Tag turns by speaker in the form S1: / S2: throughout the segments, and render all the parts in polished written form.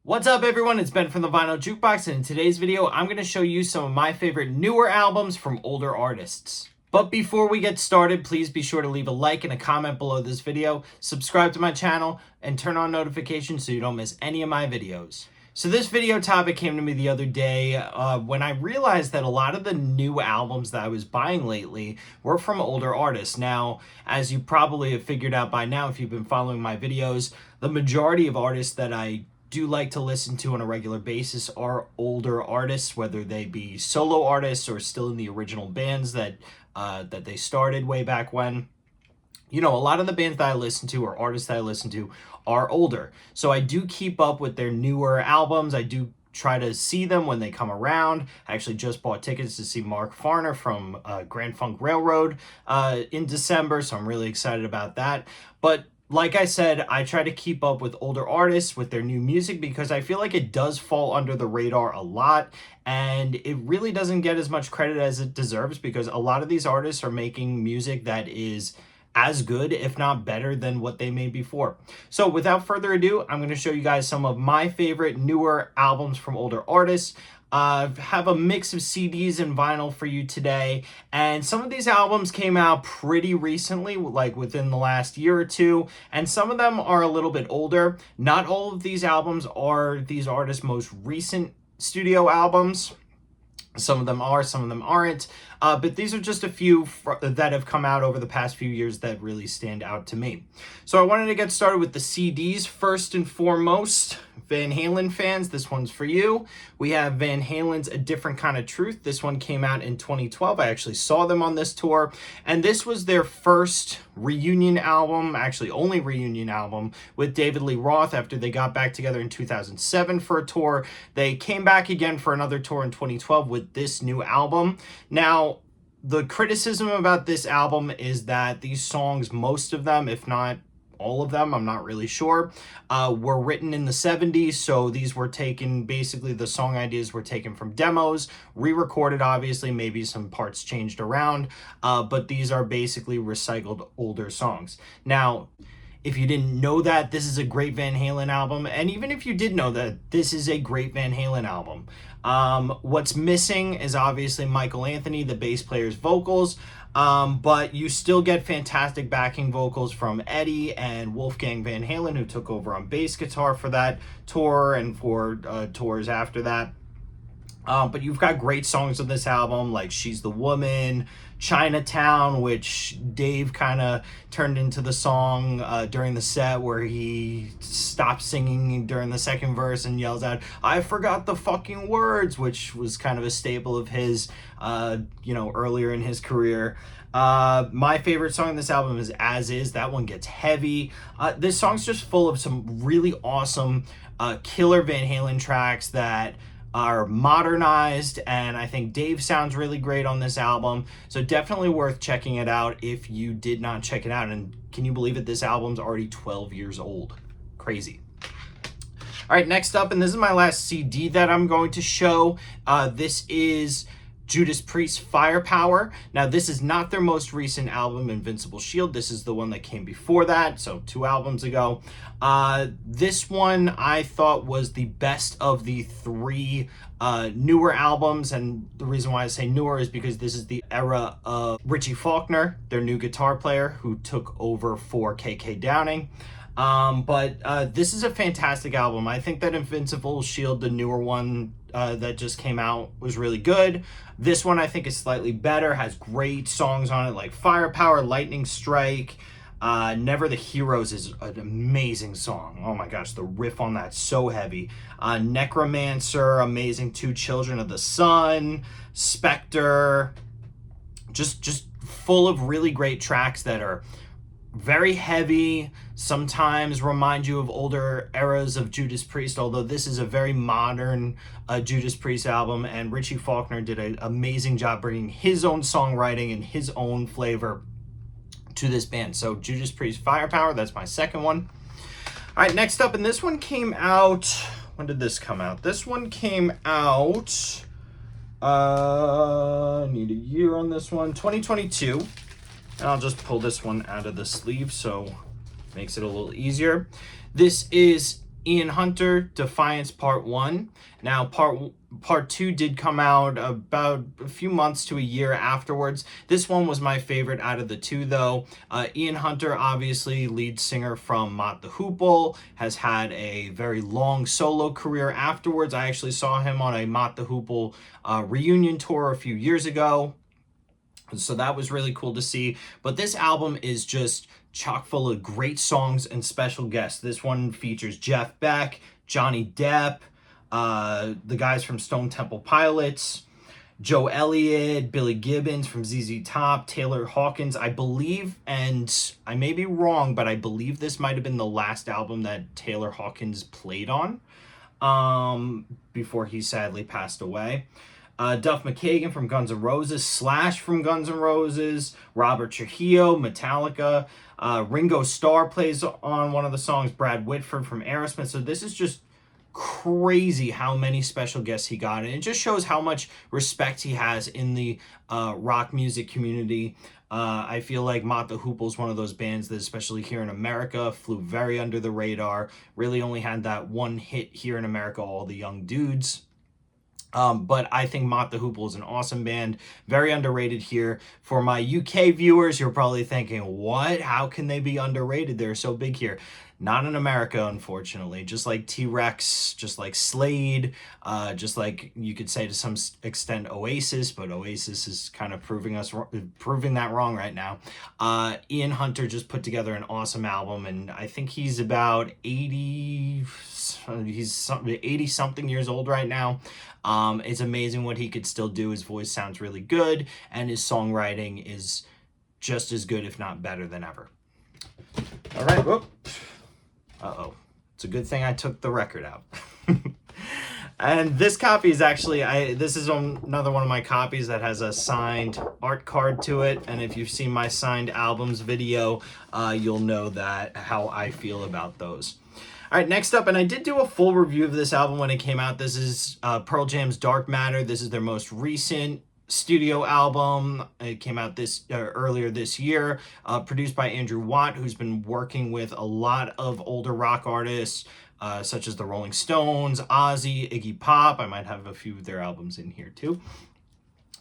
S1: What's up everyone, it's Ben from the Vinyl Jukebox, and in today's video I'm going to show you some of my favorite newer albums from older artists. But before we get started, please be sure to leave a like and a comment below this video, subscribe to my channel, and turn on notifications so you don't miss any of my videos. So this video topic came to me the other day when I realized that a lot of the new albums that I was buying lately were from older artists. Now, as you probably have figured out by now if you've been following my videos, the majority of artists that I do like to listen to on a regular basis are older artists, whether they be solo artists or still in the original bands that they started way back when. You know, a lot of the bands that I listen to or artists that I listen to are older. So I do keep up with their newer albums. I do try to see them when they come around. I actually just bought tickets to see Mark Farner from Grand Funk Railroad in December, so I'm really excited about that. But like I said, I try to keep up with older artists, with their new music, because I feel like it does fall under the radar a lot, and it really doesn't get as much credit as it deserves, because a lot of these artists are making music that is as good, if not better, than what they made before. So without further ado, I'm going to show you guys some of my favorite newer albums from older artists. Have a mix of CDs and vinyl for you today, and some of these albums came out pretty recently, like within the last year or two, and some of them are a little bit older. Not all of these albums are these artists' most recent studio albums. Some of them are, some of them aren't, but these are just a few that have come out over the past few years that really stand out to me. So I wanted to get started with the CDs. First and foremost, Van Halen fans, this one's for you. We have Van Halen's A Different Kind of Truth. This one came out in 2012. I actually saw them on this tour, and this was their first reunion album, actually only reunion album, with David Lee Roth after they got back together in 2007 for a tour. They came back again for another tour in 2012 with this new album. Now, the criticism about this album is that these songs, most of them, if not all of them, I'm not really sure, were written in the 70s. So these were taken, basically the song ideas were taken from demos, re-recorded, obviously, maybe some parts changed around, but these are basically recycled older songs. Now, if you didn't know that, this is a great Van Halen album, and even if you did know that, this is a great Van Halen album. What's missing is obviously Michael Anthony, the bass player's vocals, but you still get fantastic backing vocals from Eddie and Wolfgang Van Halen, who took over on bass guitar for that tour and for tours after that. But you've got great songs on this album, like She's the Woman, Chinatown, which Dave kind of turned into the song during the set, where he stops singing during the second verse and yells out, "I forgot the fucking words," which was kind of a staple of his, earlier in his career. My favorite song on this album is As Is. That one gets heavy. This song's just full of some really awesome killer Van Halen tracks that are modernized, and I think Dave sounds really great on this album, so definitely worth checking it out if you did not check it out. And can you believe it, this album's already 12 years old? Crazy. All right, next up, and this is my last CD that I'm going to show, this is Judas Priest Firepower. Now, this is not their most recent album, Invincible Shield. This is the one that came before that, so 2 albums ago. This one I thought was the best of the 3 newer albums, and the reason why I say newer is because this is the era of Richie Faulkner, their new guitar player, who took over for KK Downing. But this is a fantastic album. I think that Invincible Shield, the newer one that just came out, was really good. This one I think is slightly better, has great songs on it like Firepower, Lightning Strike. Never the Heroes is an amazing song. Oh my gosh, the riff on that's so heavy. Necromancer, amazing. 2 Children of the Sun, Spectre, just full of really great tracks that are very heavy, sometimes remind you of older eras of Judas Priest, although this is a very modern Judas Priest album, and Richie Faulkner did an amazing job bringing his own songwriting and his own flavor to this band. So Judas Priest Firepower, that's my second one. All right, next up, and this one came out, when did this come out? This one came out, I need a year on this one, 2022. And I'll just pull this one out of the sleeve so it makes it a little easier. This is Ian Hunter, Defiance Part 1. Now, Part 2 did come out about a few months to a year afterwards. This one was my favorite out of the two, though. Ian Hunter, obviously lead singer from Mott the Hoople, has had a very long solo career afterwards. I actually saw him on a Mott the Hoople reunion tour a few years ago. So that was really cool to see. But this album is just chock full of great songs and special guests. This one features Jeff Beck, Johnny Depp, the guys from Stone Temple Pilots, Joe Elliott, Billy Gibbons from ZZ Top, Taylor Hawkins, I believe, and I may be wrong, but I believe this might have been the last album that Taylor Hawkins played on before he sadly passed away. Duff McKagan from Guns N' Roses, Slash from Guns N' Roses, Robert Trujillo, Metallica, Ringo Starr plays on one of the songs, Brad Whitford from Aerosmith. So this is just crazy how many special guests he got, and it just shows how much respect he has in the rock music community. I feel like Mott the Hoople is one of those bands that, especially here in America, flew very under the radar, really only had that one hit here in America, All the Young Dudes. But I think Mott the Hoople is an awesome band, very underrated here. For my UK viewers, you're probably thinking, what? How can they be underrated? They're so big here. Not in America, unfortunately. Just like T-Rex, just like Slade, just like you could say to some extent Oasis, but Oasis is kind of proving that wrong right now. Ian Hunter just put together an awesome album, and I think he's about 80 something years old right now. It's amazing what he could still do. His voice sounds really good, and his songwriting is just as good, if not better than ever. All right, whoop. Uh-oh. It's a good thing I took the record out. And this copy is actually, this is another one of my copies that has a signed art card to it. And if you've seen my signed albums video, you'll know that how I feel about those. All right, next up, and I did do a full review of this album when it came out. This is Pearl Jam's Dark Matter. This is their most recent studio album. It came out earlier this year, produced by Andrew Watt, who's been working with a lot of older rock artists, such as the Rolling Stones, Ozzy, Iggy Pop. I might have a few of their albums in here too.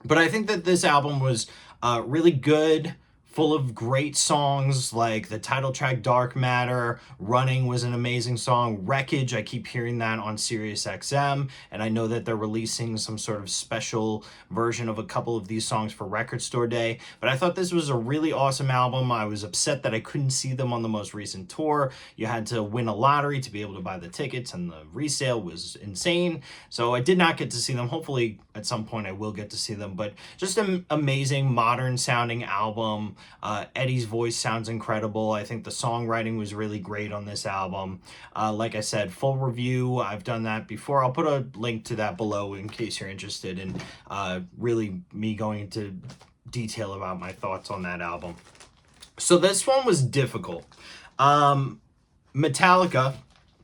S1: But I think that this album was really good, full of great songs like the title track Dark Matter. Running was an amazing song. Wreckage, I keep hearing that on Sirius XM, and I know that they're releasing some sort of special version of a couple of these songs for Record Store Day. But I thought this was a really awesome album. I was upset that I couldn't see them on the most recent tour. You had to win a lottery to be able to buy the tickets, and the resale was insane. So I did not get to see them. Hopefully at some point I will get to see them, but just an amazing modern sounding album. Eddie's voice sounds incredible. I think the songwriting was really great on this album. Like I said, full review, I've done that before. I'll put a link to that below in case you're interested in really me going into detail about my thoughts on that album. So this one was difficult. Metallica,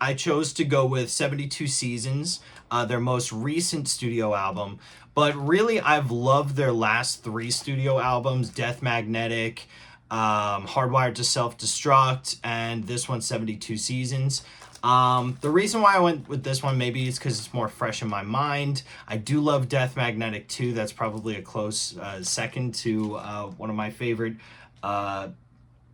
S1: I chose to go with 72 Seasons, their most recent studio album. But really, I've loved their last three studio albums, Death Magnetic, Hardwired to Self-Destruct, and this one, 72 Seasons. The reason why I went with this one maybe is because it's more fresh in my mind. I do love Death Magnetic too. That's probably a close second to one of my favorite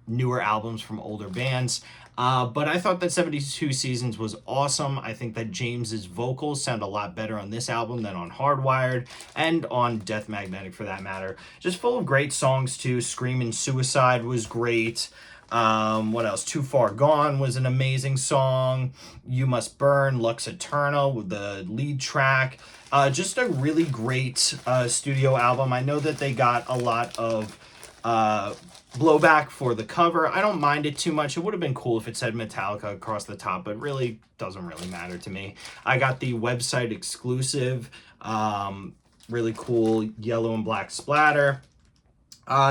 S1: newer albums from older bands. But I thought that 72 Seasons was awesome. I think that James's vocals sound a lot better on this album than on Hardwired, and on Death Magnetic for that matter. Just full of great songs too. Screamin' Suicide was great. What else? Too Far Gone was an amazing song. You Must Burn, Lux Eterna with the lead track. Just a really great studio album. I know that they got a lot of blowback for the cover. I don't mind it too much. It would have been cool if it said Metallica across the top, but really doesn't really matter to me. I got the website exclusive, really cool yellow and black splatter.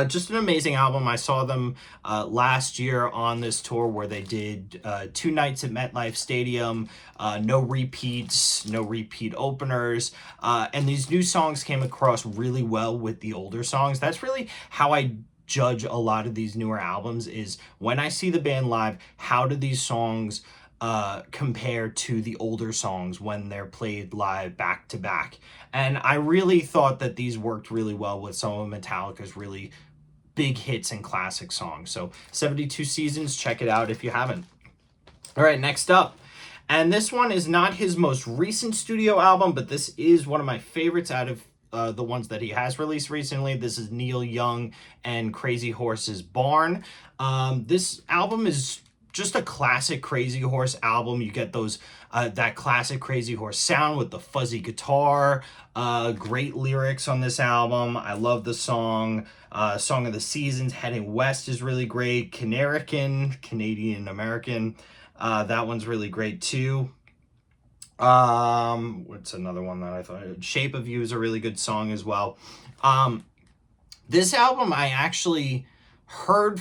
S1: Just an amazing album. I saw them last year on this tour where they did 2 nights at MetLife Stadium, no repeats, no repeat openers, and these new songs came across really well with the older songs. That's really how I judge a lot of these newer albums, is when I see the band live, how do these songs compared to the older songs when they're played live back to back. And I really thought that these worked really well with some of Metallica's really big hits and classic songs. So 72 Seasons, check it out if you haven't. All right, next up. And this one is not his most recent studio album, but this is one of my favorites out of the ones that he has released recently. This is Neil Young and Crazy Horse's Barn. This album is just a classic Crazy Horse album. You get those that classic Crazy Horse sound with the fuzzy guitar. Great lyrics on this album. I love the song. Song of the Seasons, Heading West is really great. Canadian American. That one's really great too. What's another one that I thought? Shape of You is a really good song as well. This album I actually heard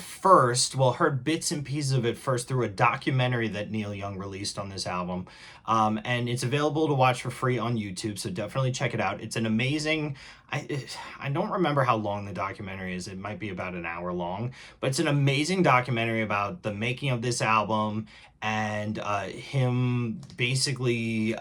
S1: bits and pieces of it first through a documentary that Neil Young released on this album. And it's available to watch for free on YouTube, so definitely check it out. It's an amazing, I don't remember how long the documentary is. It might be about an hour long, but it's an amazing documentary about the making of this album and him basically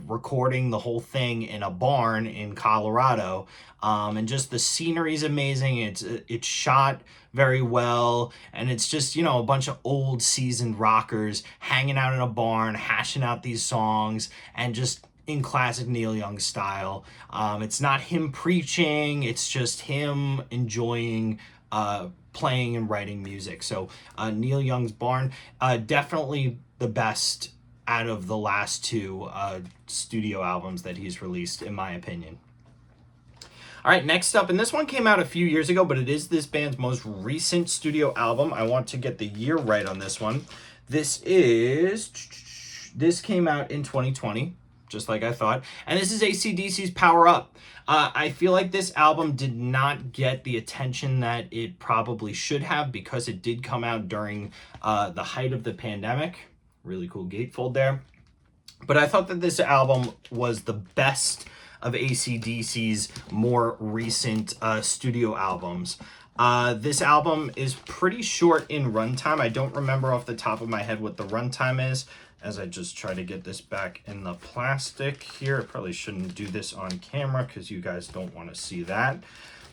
S1: recording the whole thing in a barn in Colorado. And just the scenery is amazing. It's shot very well, and it's just, you know, a bunch of old seasoned rockers hanging out in a barn, hashing out these songs, and just in classic Neil Young style. It's not him preaching, it's just him enjoying playing and writing music. So Neil Young's Barn, definitely the best out of the last two studio albums that he's released, in my opinion. All right, next up, and this one came out a few years ago, but it is this band's most recent studio album. I want to get the year right on this one. This came out in 2020, just like I thought, and this is AC/DC's Power Up. I feel like this album did not get the attention that it probably should have because it did come out during the height of the pandemic. Really cool gatefold there. But I thought that this album was the best of AC/DC's more recent studio albums. This album is pretty short in runtime. I don't remember off the top of my head what the runtime is, as I just try to get this back in the plastic here. I probably shouldn't do this on camera because you guys don't want to see that.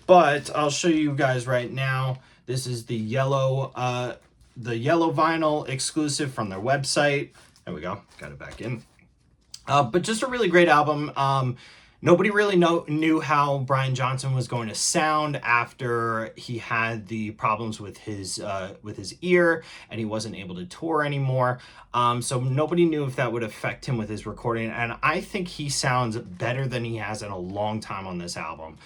S1: But I'll show you guys right now. This is the yellow vinyl exclusive from their website. There we go, got it back in. But just a really great album. Nobody really knew how Brian Johnson was going to sound after he had the problems with his ear and he wasn't able to tour anymore. So nobody knew if that would affect him with his recording. And I think he sounds better than he has in a long time on this album.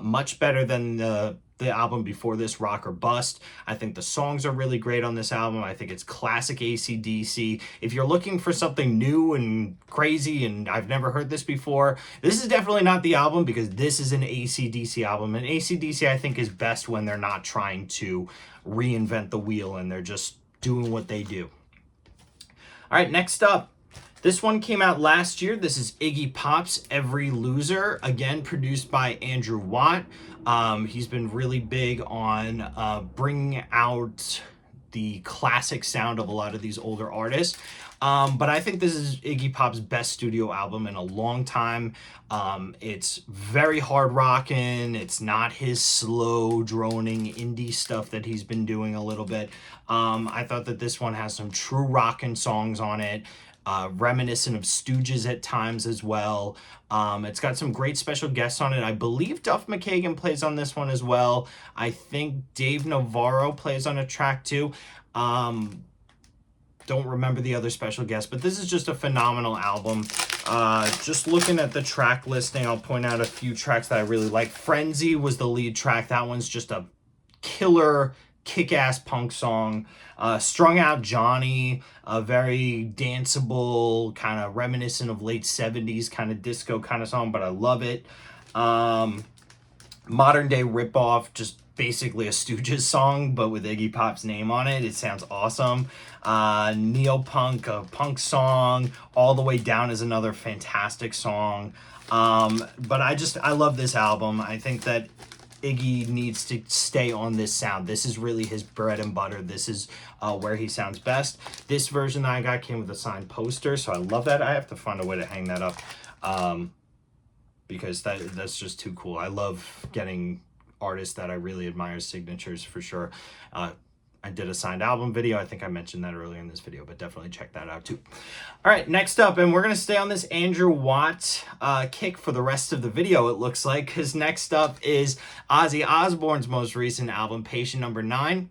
S1: Much better than the album before this, Rock or Bust. I think the songs are really great on this album. I think it's classic AC/DC. If you're looking for something new and crazy and I've never heard this before, this is definitely not the album because this is an AC/DC album. And AC/DC, I think, is best when they're not trying to reinvent the wheel and they're just doing what they do. All right, next up. This one came out last year. This is Iggy Pop's Every Loser, again produced by Andrew Watt. He's been really big on bringing out the classic sound of a lot of these older artists. But I think this is Iggy Pop's best studio album in a long time. It's very hard rocking. It's not his slow droning indie stuff that he's been doing a little bit. I thought that this one has some true rockin' songs on it. Reminiscent of Stooges at times as well. It's got some great special guests on it. I believe Duff McKagan plays on this one as well. I think Dave Navarro plays on a track too. Don't remember the other special guests, but this is just a phenomenal album. Just looking at the track listing, I'll point out a few tracks that I really like. Frenzy was the lead track. That one's just a killer kick-ass punk song. Strung Out Johnny, a very danceable, kind of reminiscent of late 70s kind of disco kind of song, but I love it. Modern Day Ripoff, just basically a Stooges song, but with Iggy Pop's name on it. It sounds awesome. Neopunk, a punk song. All the Way Down is another fantastic song. But I love this album. I think that Iggy needs to stay on this sound. This is really his bread and butter. This is where he sounds best. This version that I got came with a signed poster, so I love that. I have to find a way to hang that up because that's just too cool. I love getting artists that I really admire signatures for sure. I did a signed album video. I think I mentioned that earlier in this video, but definitely check that out too. All right, next up, and we're going to stay on this Andrew Watt kick for the rest of the video, it looks like, because next up is Ozzy Osbourne's most recent album, Patient Number 9.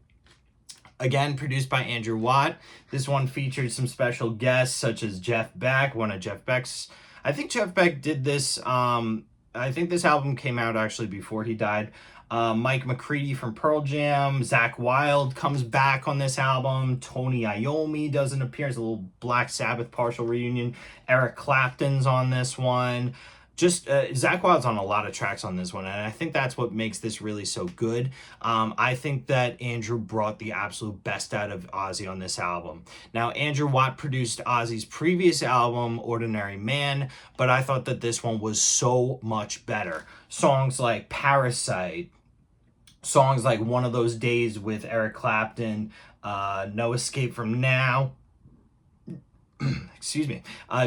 S1: Again, produced by Andrew Watt. This one featured some special guests such as Jeff Beck, one of Jeff Beck's. I think Jeff Beck did this. I think this album came out actually before he died. Mike McCready from Pearl Jam. Zakk Wylde comes back on this album. Tony Iommi does an appearance, a little Black Sabbath partial reunion. Eric Clapton's on this one. Just Zakk Wylde's on a lot of tracks on this one, and I think that's what makes this really so good. I think that Andrew brought the absolute best out of Ozzy on this album. Now, Andrew Watt produced Ozzy's previous album, Ordinary Man, but I thought that this one was so much better. Songs like Parasite, songs like One of Those Days with Eric Clapton, No Escape From Now, excuse me,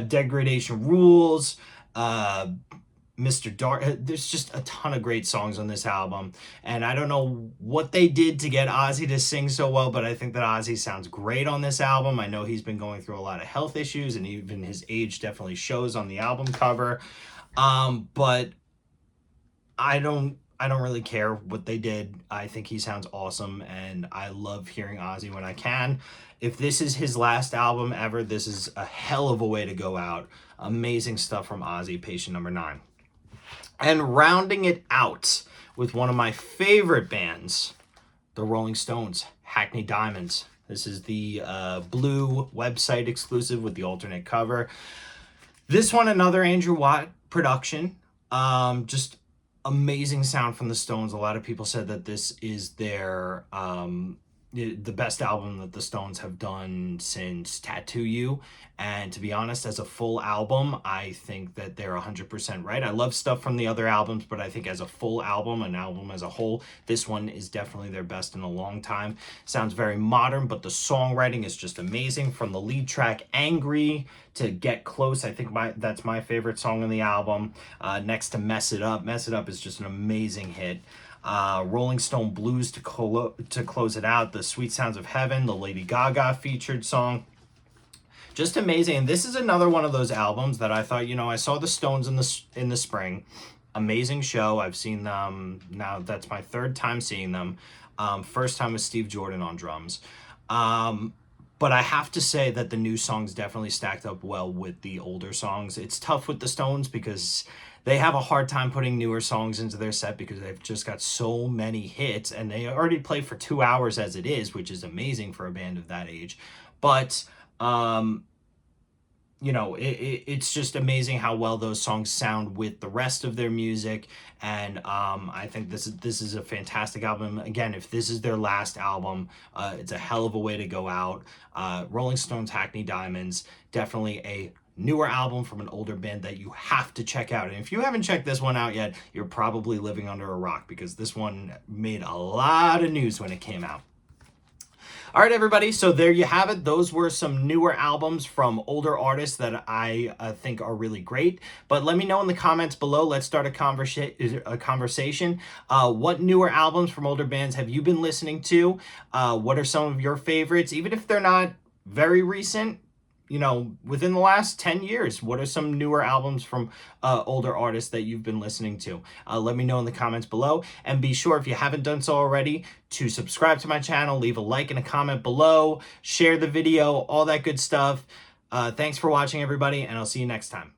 S1: Degradation Rules, Mr. Dark. There's just a ton of great songs on this album, and I don't know what they did to get Ozzy to sing so well, but I think that Ozzy sounds great on this album. I know he's been going through a lot of health issues, and even his age definitely shows on the album cover, but I don't really care what they did. I think he sounds awesome, and I love hearing Ozzy when I can. If this is his last album ever, this is a hell of a way to go out. Amazing stuff from Ozzy, Patient Number 9. And rounding it out with one of my favorite bands, the Rolling Stones, Hackney Diamonds. This is the blue website exclusive with the alternate cover. This one, another Andrew Watt production. Just amazing sound from the Stones. A lot of people said that this is their the best album that the Stones have done since Tattoo You, and to be honest, as a full album, I think that they're 100% right. I love stuff from the other albums, but I think as a full album, an album as a whole, this one is definitely their best in a long time. Sounds very modern, but the songwriting is just amazing. From the lead track Angry to Get Close, I think that's my favorite song on the album, next to Mess It Up. Mess It Up is just an amazing hit. Rolling Stone Blues to close it out, the Sweet Sounds of Heaven, the Lady Gaga featured song. Just amazing. And this is another one of those albums that I thought, I saw the Stones in the spring. Amazing show. I've seen them now. That's my third time seeing them. First time with Steve Jordan on drums. But I have to say that the new songs definitely stacked up well with the older songs. It's tough with the Stones because they have a hard time putting newer songs into their set because they've just got so many hits, and they already play for 2 hours as it is, which is amazing for a band of that age. But, it's just amazing how well those songs sound with the rest of their music. And I think this is a fantastic album. Again, if this is their last album, it's a hell of a way to go out. Rolling Stones, Hackney Diamonds, definitely a newer album from an older band that you have to check out. And if you haven't checked this one out yet, you're probably living under a rock because this one made a lot of news when it came out. All right, everybody, so there you have it. Those were some newer albums from older artists that I think are really great. But let me know in the comments below. Let's start a conversation. What newer albums from older bands have you been listening to? What are some of your favorites? Even if they're not very recent, within the last 10 years, what are some newer albums from older artists that you've been listening to? Let me know in the comments below. And be sure, if you haven't done so already, to subscribe to my channel, leave a like and a comment below, share the video, all that good stuff. Thanks for watching, everybody, and I'll see you next time.